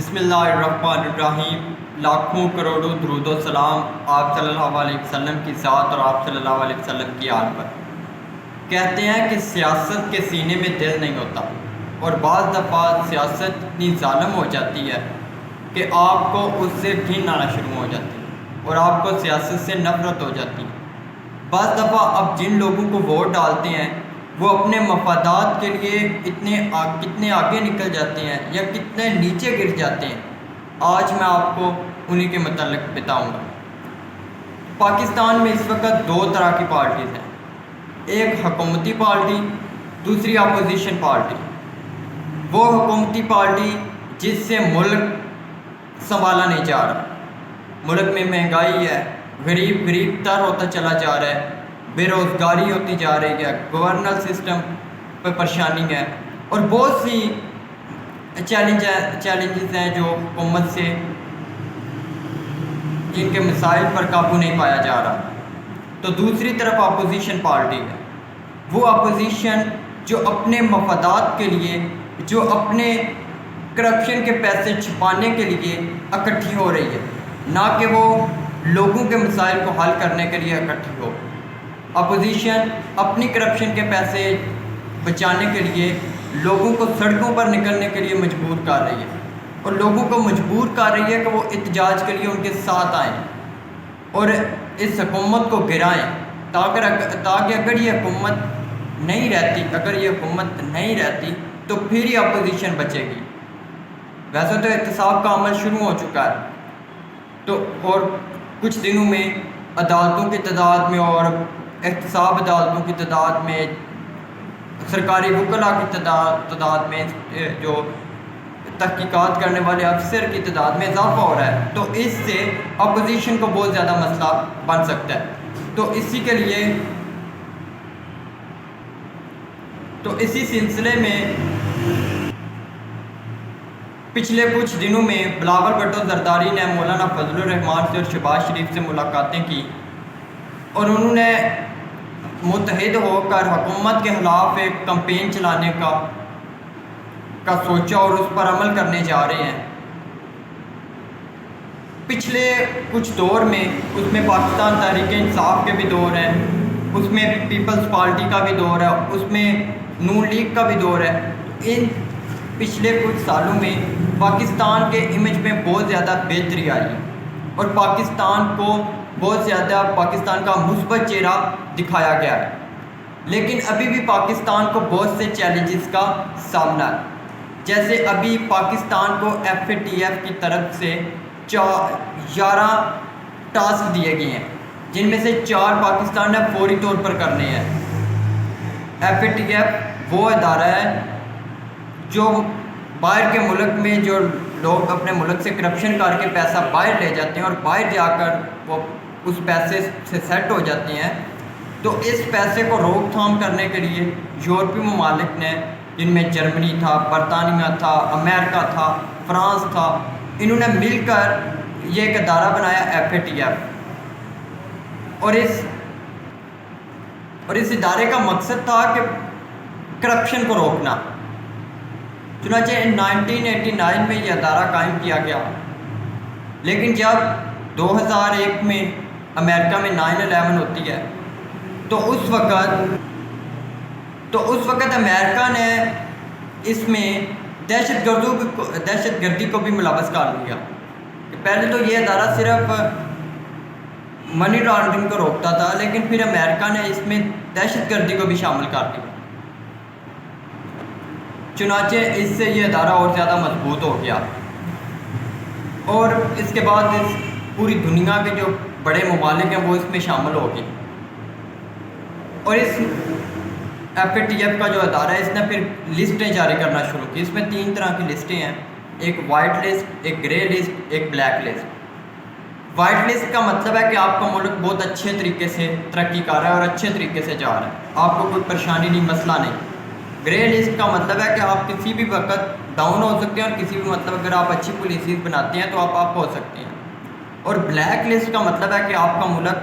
بسم اللہ الرحمن الرحیم۔ لاکھوں کروڑوں درود و سلام آپ صلی اللہ علیہ وسلم کی ذات اور آپ صلی اللہ علیہ وسلم کی آل پر۔ کہتے ہیں کہ سیاست کے سینے میں دل نہیں ہوتا، اور بعض دفعہ سیاست اتنی ظالم ہو جاتی ہے کہ آپ کو اس سے گھن آنا شروع ہو جاتی ہے اور آپ کو سیاست سے نفرت ہو جاتی ہے۔ بعض دفعہ اب جن لوگوں کو ووٹ ڈالتے ہیں وہ اپنے مفادات کے لیے کتنے آگے نکل جاتے ہیں یا کتنے نیچے گر جاتے ہیں، آج میں آپ کو انہی کے متعلق بتاؤں گا۔ پاکستان میں اس وقت دو طرح کی پارٹیز ہیں، ایک حکومتی پارٹی، دوسری اپوزیشن پارٹی۔ وہ حکومتی پارٹی جس سے ملک سنبھالا نہیں جا رہا، ملک میں مہنگائی ہے، غریب تر ہوتا چلا جا رہا ہے، بے روزگاری ہوتی جا رہی ہے، گورننس سسٹم پہ پریشانی ہے، اور بہت سی چیلنجز ہیں جو حکومت سے جن کے مسائل پر قابو نہیں پایا جا رہا۔ تو دوسری طرف اپوزیشن پارٹی ہے، وہ اپوزیشن جو اپنے مفادات کے لیے، جو اپنے کرپشن کے پیسے چھپانے کے لیے اکٹھی ہو رہی ہے، نہ کہ وہ لوگوں کے مسائل کو حل کرنے کے لیے اکٹھی ہو۔ اپوزیشن اپنی کرپشن کے پیسے بچانے کے لیے لوگوں کو سڑکوں پر نکلنے کے لیے مجبور کر رہی ہے، اور لوگوں کو مجبور کر رہی ہے کہ وہ احتجاج کے لیے ان کے ساتھ آئیں اور اس حکومت کو گرائیں، تاکہ اگر یہ حکومت نہیں رہتی تو پھر ہی اپوزیشن بچے گی۔ ویسے تو احتساب کا عمل شروع ہو چکا ہے، اور کچھ دنوں میں عدالتوں کی تعداد میں اور احتساب عدالتوں کی تعداد میں، سرکاری وکلاء کی تعداد میں، جو تحقیقات کرنے والے افسر کی تعداد میں اضافہ ہو رہا ہے، تو اس سے اپوزیشن کو بہت زیادہ مسئلہ بن سکتا ہے۔ تو اسی سلسلے میں پچھلے کچھ دنوں میں بلاول بھٹو زرداری نے مولانا فضل الرحمان سے اور شہباز شریف سے ملاقاتیں کی، اور انہوں نے متحد ہو کر حکومت کے خلاف ایک کمپین چلانے کا سوچا اور اس پر عمل کرنے جا رہے ہیں۔ پچھلے کچھ دور میں اس میں پاکستان تحریک انصاف کے بھی دور ہیں، اس میں پیپلز پارٹی کا بھی دور ہے، اس میں نون لیگ کا بھی دور ہے۔ ان پچھلے کچھ سالوں میں پاکستان کے امیج میں بہت زیادہ بہتری آئی ہے، اور پاکستان کا مثبت چہرہ دکھایا گیا ہے، لیکن ابھی بھی پاکستان کو بہت سے چیلنجز کا سامنا ہے۔ جیسے ابھی پاکستان کو FATF کی طرف سے 11 ٹاسک دیے گئے ہیں، جن میں سے 4 پاکستان نے فوری طور پر کرنے ہیں۔ FATF وہ ادارہ ہے جو باہر کے ملک میں جو لوگ اپنے ملک سے کرپشن کر کے پیسہ باہر لے جاتے ہیں اور باہر جا کر وہ اس پیسے سے سیٹ ہو جاتے ہیں، تو اس پیسے کو روک تھام کرنے کے لیے یورپی ممالک نے، جن میں جرمنی تھا، برطانیہ تھا، امریکہ تھا، فرانس تھا، انہوں نے مل کر یہ ایک ادارہ بنایا FATF، اور اس ادارے کا مقصد تھا کہ کرپشن کو روکنا۔ چنانچہ 1989 میں یہ ادارہ قائم کیا گیا، لیکن جب 2001 میں امریکہ میں 9/11 ہوتی ہے تو اس وقت امریکہ نے اس میں دہشت گردی کو بھی ملوث کر لیا۔ پہلے تو یہ ادارہ صرف منی لانڈرنگ کو روکتا تھا، لیکن پھر امریکہ نے اس میں دہشت گردی کو بھی شامل کر دیا۔ چنانچہ اس سے یہ ادارہ اور زیادہ مضبوط ہو گیا، اور اس کے بعد پوری دنیا کے جو بڑے ممالک ہیں وہ اس میں شامل ہو گئے، اور اس FATF کا جو ادارہ ہے اس نے پھر لسٹیں جاری کرنا شروع کی۔ اس میں 3 طرح کی لسٹیں ہیں، ایک وائٹ لسٹ، ایک گرے لسٹ، ایک بلیک لسٹ۔ وائٹ لسٹ کا مطلب ہے کہ آپ کا ملک بہت اچھے طریقے سے ترقی کر رہا ہے اور اچھے طریقے سے جا رہا ہے، آپ کو کوئی پریشانی نہیں، مسئلہ نہیں۔ گرے لسٹ کا مطلب ہے کہ آپ کسی بھی وقت ڈاؤن ہو سکتے ہیں، اور کسی بھی اگر آپ اچھی پالیسیز بناتے ہیں تو آپ ہو سکتے ہیں۔ اور بلیک لسٹ کا مطلب ہے کہ آپ کا ملک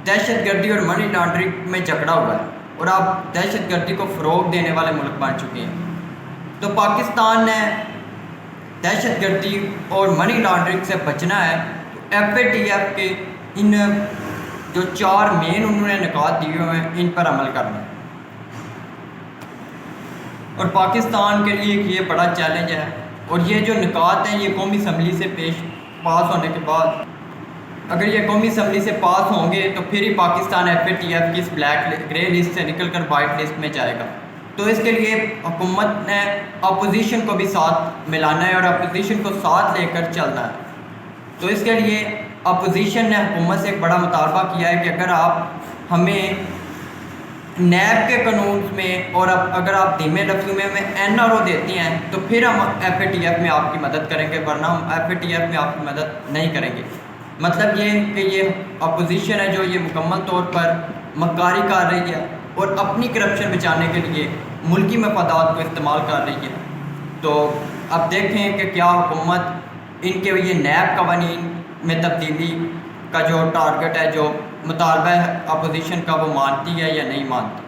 دہشت گردی اور منی لانڈرنگ میں جکڑا ہوا ہے، اور آپ دہشت گردی کو فروغ دینے والے ملک بن چکے ہیں۔ تو پاکستان نے دہشت گردی اور منی لانڈرنگ سے بچنا ہے تو FATF کے ان جو 4 مین انہوں نے نکات دیے ہوئے ہیں ان پر عمل کرنا ہے۔ اور پاکستان کے لیے یہ بڑا چیلنج ہے، اور یہ جو نکات ہیں یہ قومی اسمبلی سے پاس ہونے کے بعد، اگر یہ قومی اسمبلی سے پاس ہوں گے تو پھر ہی پاکستان FATF کی اس گرے لسٹ سے نکل کر وائٹ لسٹ میں جائے گا۔ تو اس کے لیے حکومت نے اپوزیشن کو بھی ساتھ ملانا ہے اور اپوزیشن کو ساتھ لے کر چلنا ہے۔ تو اس کے لیے اپوزیشن نے حکومت سے ایک بڑا مطالبہ کیا ہے کہ اگر آپ ہمیں نیب کے قانون میں اور اگر آپ دھیمے لفظوں میں ہمیں NRO دیتی ہیں تو پھر ہم FATF میں آپ کی مدد کریں گے، ورنہ ہم FATF میں آپ کی مدد نہیں کریں گے۔ مطلب یہ کہ یہ اپوزیشن ہے جو یہ مکمل طور پر مکاری کر رہی ہے اور اپنی کرپشن بچانے کے لیے ملکی مفادات کو استعمال کر رہی ہے۔ تو اب دیکھیں کہ کیا حکومت ان کے یہ نیب قوانین میں تبدیلی کا جو ٹارگٹ ہے، جو مطالبہ ہے اپوزیشن کا، وہ مانتی ہے یا نہیں مانتی۔